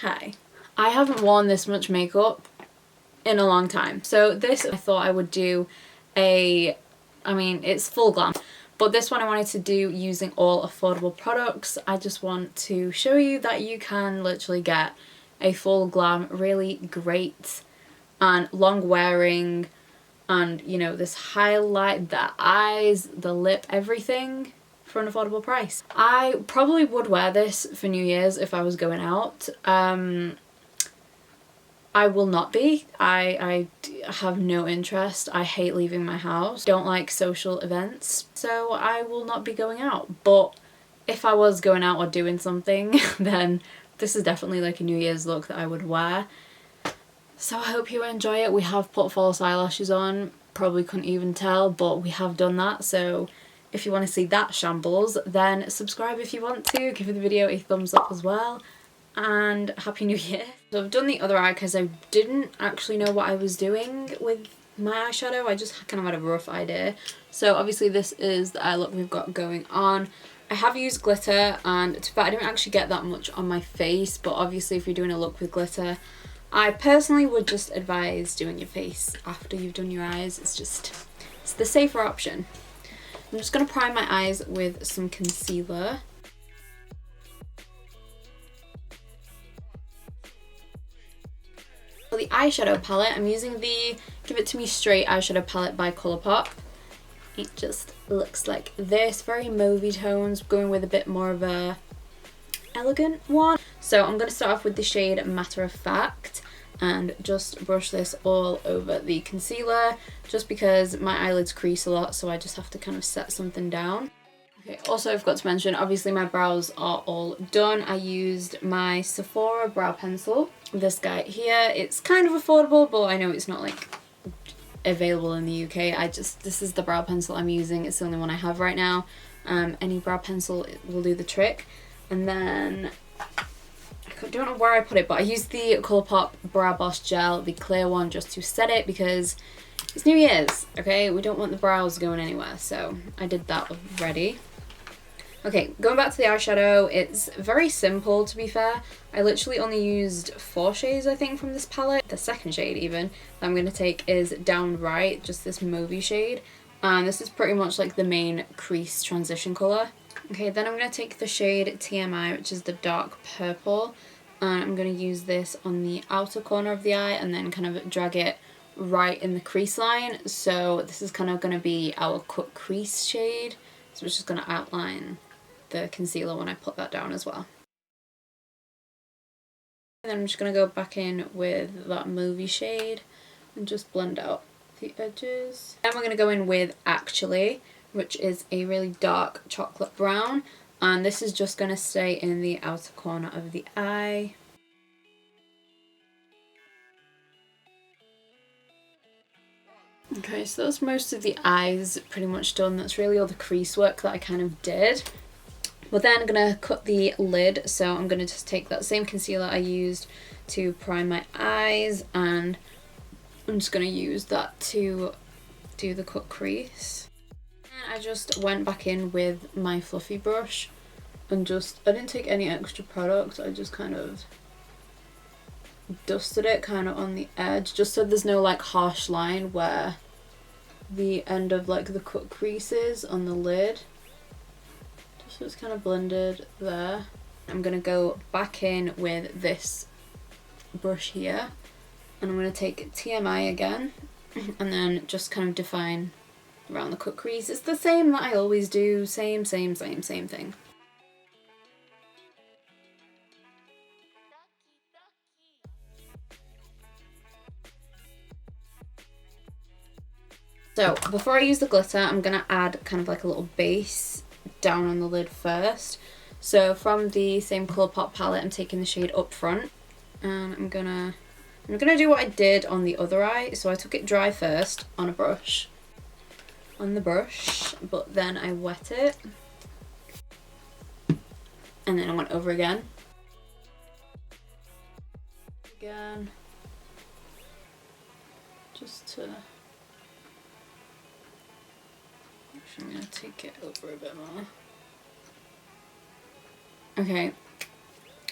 Hi. I haven't worn this much makeup in a long time. So this, I thought I would do it's full glam. But this one I wanted to do using all affordable products. I just want to show you that you can literally get a full glam, really great and long wearing, and you know, this highlight, the eyes, the lip, everything for an affordable price. I probably would wear this for New Year's if I was going out. I will not be. I have no interest. I hate leaving my house. Don't like social events. So I will not be going out. But if I was going out or doing something, then this is definitely like a New Year's look that I would wear. So I hope you enjoy it. We have put false eyelashes on. Probably couldn't even tell, but we have done that. So if you want to see that shambles, then subscribe if you want to. Give the video a thumbs up as well. And Happy New Year. So I've done the other eye because I didn't actually know what I was doing with my eyeshadow. I just kind of had a rough idea. So obviously this is the eye look we've got going on. I have used glitter, and I didn't actually get that much on my face, but obviously if you're doing a look with glitter, I personally would just advise doing your face after you've done your eyes. It's the safer option. I'm just going to prime my eyes with some concealer. For the eyeshadow palette, I'm using the Give It To Me Straight eyeshadow palette by Colourpop. It just looks like this, very mauvey tones, going with a bit more of a elegant one. So I'm going to start off with the shade Matter of Fact and just brush this all over the concealer, just because my eyelids crease a lot, so I just have to kind of set something down. Okay, also I forgot to mention, obviously my brows are all done. I used my Sephora brow pencil, this guy here. It's kind of affordable, but I know it's not like available in the UK. This is the brow pencil I'm using. It's the only one I have right now. Any brow pencil will do the trick. And then, I don't know where I put it, but I used the Colourpop Brow Boss Gel, the clear one, just to set it because it's New Year's, okay? We don't want the brows going anywhere, so I did that already. Okay, going back to the eyeshadow, it's very simple to be fair. I literally only used 4 shades I think from this palette. The second shade even that I'm going to take is Downright, just this mauvey shade. And this is pretty much like the main crease transition colour. Okay, then I'm going to take the shade TMI, which is the dark purple. And I'm going to use this on the outer corner of the eye and then kind of drag it right in the crease line. So this is kind of going to be our cut crease shade. So it's just going to outline the concealer when I put that down as well. And then I'm just going to go back in with that mauvey shade and just blend out the edges. Then we're going to go in with Actually, which is a really dark chocolate brown, and this is just going to stay in the outer corner of the eye. Okay, so that's most of the eyes pretty much done. That's really all the crease work that I kind of did. But then I'm going to cut the lid, so I'm going to just take that same concealer I used to prime my eyes, and I'm just going to use that to do the cut crease. And I just went back in with my fluffy brush and I didn't take any extra product, I just kind of dusted it kind of on the edge, just so there's no like harsh line where the end of like the cut crease is on the lid. So it's kind of blended there. I'm going to go back in with this brush here and I'm going to take TMI again and then just kind of define around the cut crease. It's the same that I always do, same thing. So before I use the glitter, I'm going to add kind of like a little base down on the lid first. So from the same Colourpop palette, I'm taking the shade Up Front, and I'm gonna do what I did on the other eye. So I took it dry first on the brush, but then I wet it, and then I went over again, just to. Actually, I'm gonna take it over a bit more. Okay,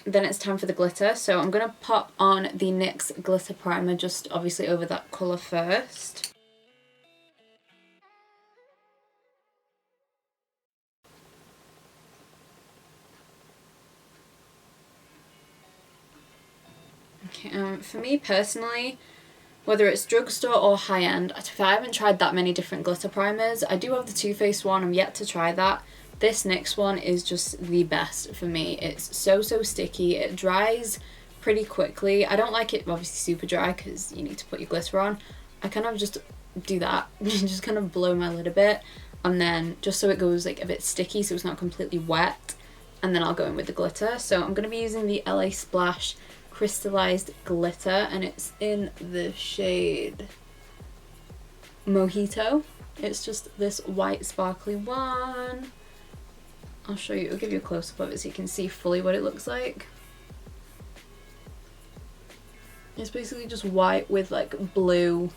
then it's time for the glitter. So I'm going to pop on the NYX glitter primer just obviously over that colour first. Okay, for me personally, whether it's drugstore or high-end, I haven't tried that many different glitter primers. I do have the Too Faced one, I'm yet to try that. This NYX one is just the best for me. It's so sticky, it dries pretty quickly. I don't like it obviously super dry because you need to put your glitter on. I kind of just do that, just kind of blow my lid a bit, and then just so it goes like a bit sticky so it's not completely wet, and then I'll go in with the glitter. So I'm going to be using the LA Splash crystallized glitter, and it's in the shade Mojito. It's just this white sparkly one. I'll show you, I'll give you a close-up of it so you can see fully what it looks like. It's basically just white with like blue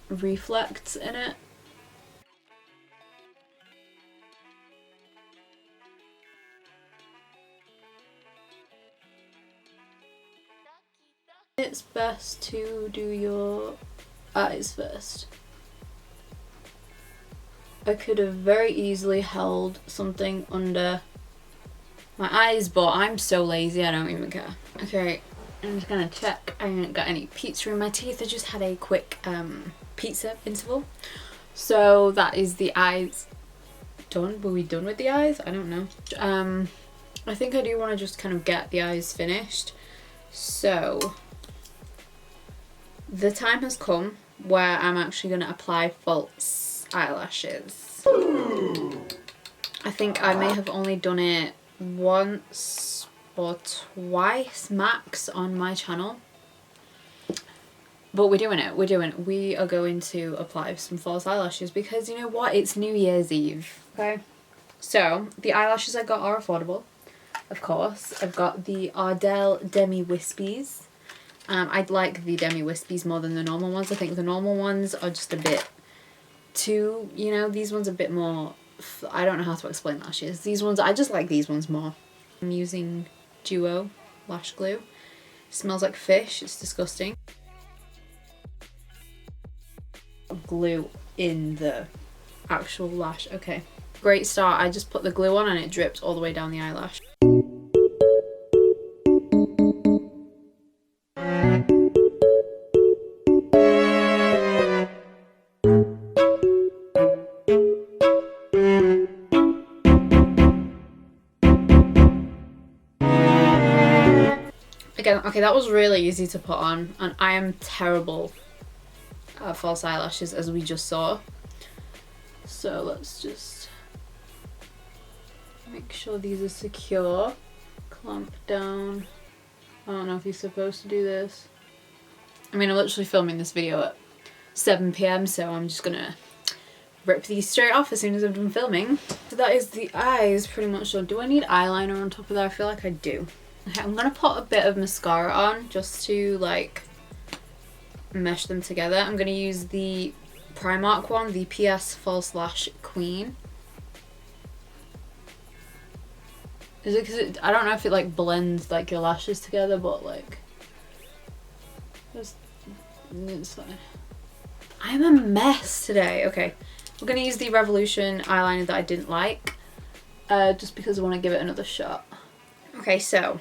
reflects in it. It's best to do your eyes first. I could have very easily held something under my eyes, but I'm so lazy I don't even care. Okay, I'm just gonna check I haven't got any pizza in my teeth. I just had a quick pizza interval. So that is the eyes done. Were we done with the eyes? I don't know. I think I do want to just kind of get the eyes finished. So the time has come where I'm actually going to apply false eyelashes. I think I may have only done it once or twice max on my channel, but we're doing it. We are going to apply some false eyelashes because you know what, it's New Year's Eve. Okay, so the eyelashes I got are affordable, of course. I've got the Ardell Demi wispies. I'd like the Demi wispies more than the normal ones. I think the normal ones are just a bit too, you know, these ones are a bit more, I don't know how to explain lashes. These ones, I just like these ones more. I'm using Duo lash glue. It smells like fish, it's disgusting. Glue in the actual lash. Okay, great start. I just put the glue on and it dripped all the way down the eyelash. Again, okay, that was really easy to put on, and I am terrible at false eyelashes, as we just saw. So let's just make sure these are secure. Clamp down. I don't know if you're supposed to do this. I mean, I'm literally filming this video at 7 PM, so I'm just gonna rip these straight off as soon as I'm done filming. So that is the eyes pretty much done. Do I need eyeliner on top of that? I feel like I do. Okay, I'm gonna put a bit of mascara on just to like mesh them together. I'm gonna use the Primark one, the PS False Lash Queen. Is it because I don't know if it like blends like your lashes together, but like it's fine. I'm a mess today. Okay, we're gonna use the Revolution eyeliner that I didn't like, just because I want to give it another shot. Okay, so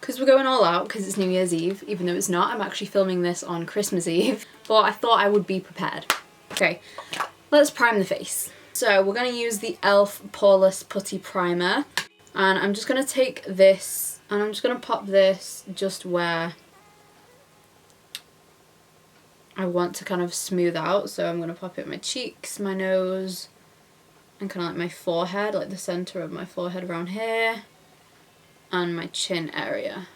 because we're going all out, because it's New Year's Eve, even though it's not, I'm actually filming this on Christmas Eve, but I thought I would be prepared. Okay, let's prime the face. So we're going to use the e.l.f. Poreless Putty Primer, and I'm just going to take this, and I'm just going to pop this just where I want to kind of smooth out. So I'm going to pop it in my cheeks, my nose, and kind of like my forehead, like the center of my forehead around here, and my chin area.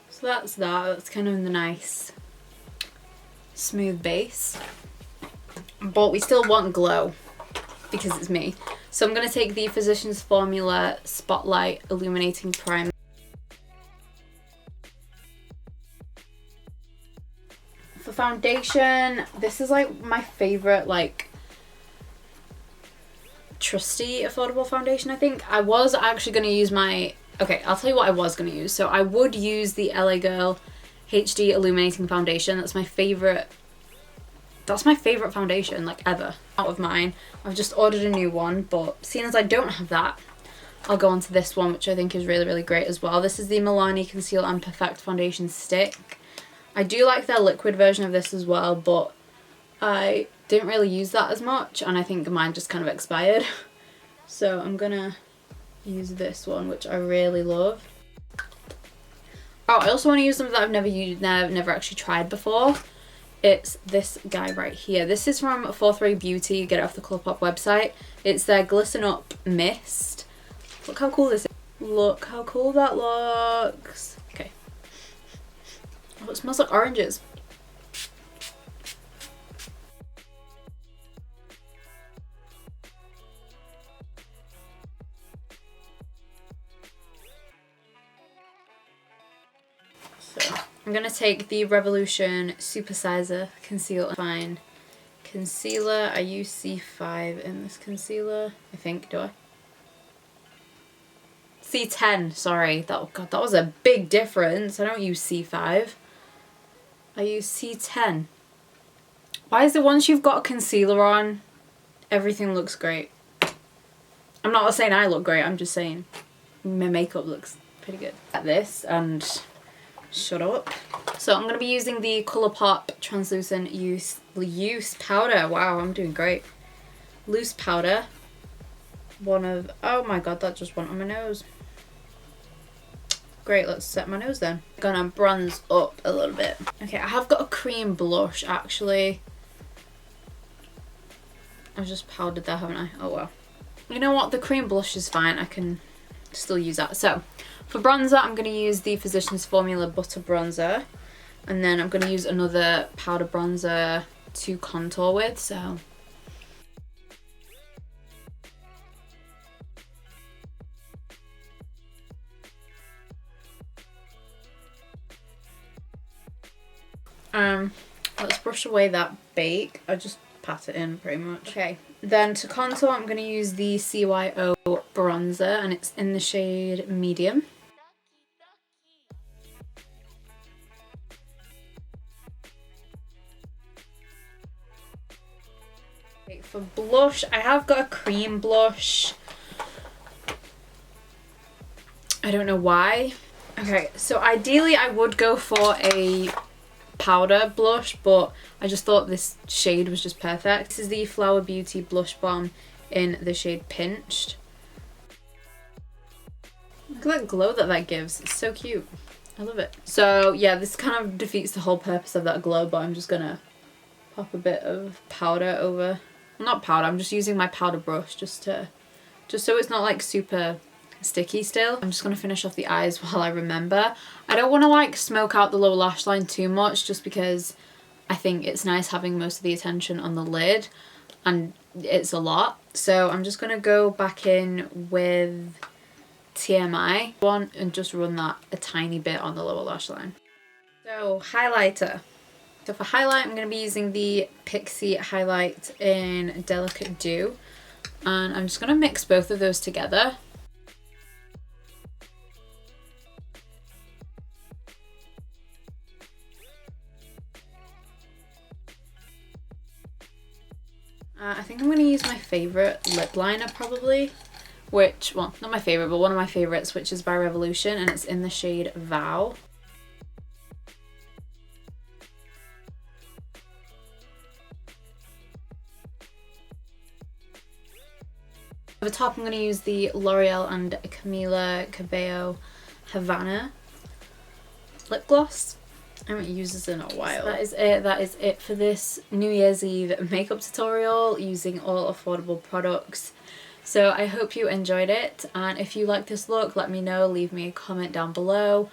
So that's that. That's kind of the nice smooth base, but we still want glow because it's me. So I'm going to take the Physicians Formula Spotlight Illuminating Primer. For foundation, this is like my favorite like trusty affordable foundation, I think. I was actually going to use my... Okay, I'll tell you what I was going to use. So I would use the LA Girl HD Illuminating Foundation. That's my favourite. That's my favourite foundation, like, ever. Out of mine. I've just ordered a new one, but seeing as I don't have that, I'll go on to this one, which I think is really, really great as well. This is the Milani Conceal and Perfect Foundation Stick. I do like their liquid version of this as well, but I didn't really use that as much, and I think mine just kind of expired. So I'm gonna use this one, which I really love. Oh, I also want to use something that I've never used, never actually tried before. It's this guy right here. This is from 43 Beauty. You get it off the Colourpop website. It's their Glisten Up Mist. Look how cool this is. Look how cool that looks. Okay. Oh, it smells like oranges. So I'm going to take the Revolution Supersizer Conceal and Fine Concealer. I use C5 in this concealer, I think. Do I? C10, sorry. God, that was a big difference. I don't use C5. I use C10. Why is it once you've got concealer on, everything looks great? I'm not saying I look great, I'm just saying my makeup looks pretty good. At this and shut up. So I'm going to be using the Colourpop Translucent Loose Powder. Wow, I'm doing great. Loose powder. Oh my god, that just went on my nose. Great, let's set my nose then. I'm gonna bronze up a little bit. Okay, I have got a cream blush actually. I've just powdered there, haven't I? Oh well. You know what, the cream blush is fine. I can still use that. So for bronzer, I'm going to use the Physicians Formula Butter Bronzer. And then I'm going to use another powder bronzer to contour with. So let's brush away that bake. I just pat it in pretty much. Okay, then to contour I'm going to use the CYO bronzer and it's in the shade medium. Okay, for blush, I have got a cream blush. I don't know why. Okay, so ideally I would go for a powder blush, but I just thought this shade was just perfect. This is the Flower Beauty Blush Bomb in the shade Pinched. Look at that glow that gives. It's so cute. I love it. So yeah, this kind of defeats the whole purpose of that glow, but I'm just gonna pop a bit of powder over. Well, not powder, I'm just using my powder brush just so it's not like super sticky still. I'm just going to finish off the eyes while I remember. I don't want to like smoke out the lower lash line too much just because I think it's nice having most of the attention on the lid and it's a lot. So I'm just going to go back in with TMI one and just run that a tiny bit on the lower lash line. So highlighter. So for highlight I'm going to be using the Pixi highlight in Delicate Dew and I'm just going to mix both of those together. I think I'm going to use my favourite lip liner probably, which, well, not my favourite, but one of my favourites, which is by Revolution, and it's in the shade Vow. Over top I'm going to use the L'Oreal and Camilla Cabello Havanna lip gloss. I haven't used this in a while. So that is it for this New Year's Eve makeup tutorial using all affordable products. So I hope you enjoyed it, and if you like this look, let me know, leave me a comment down below.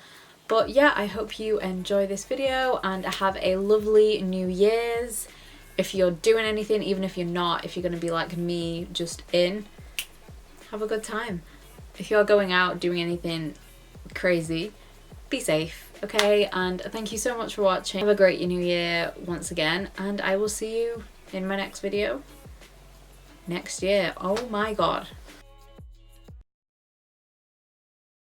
But yeah, I hope you enjoy this video and have a lovely New Year's. If you're doing anything, even if you're not, if you're going to be like me, just have a good time. If you're going out doing anything crazy, be safe. Okay, and thank you so much for watching. Have a great new year once again, and I will see you in my next video. next year. Oh my god.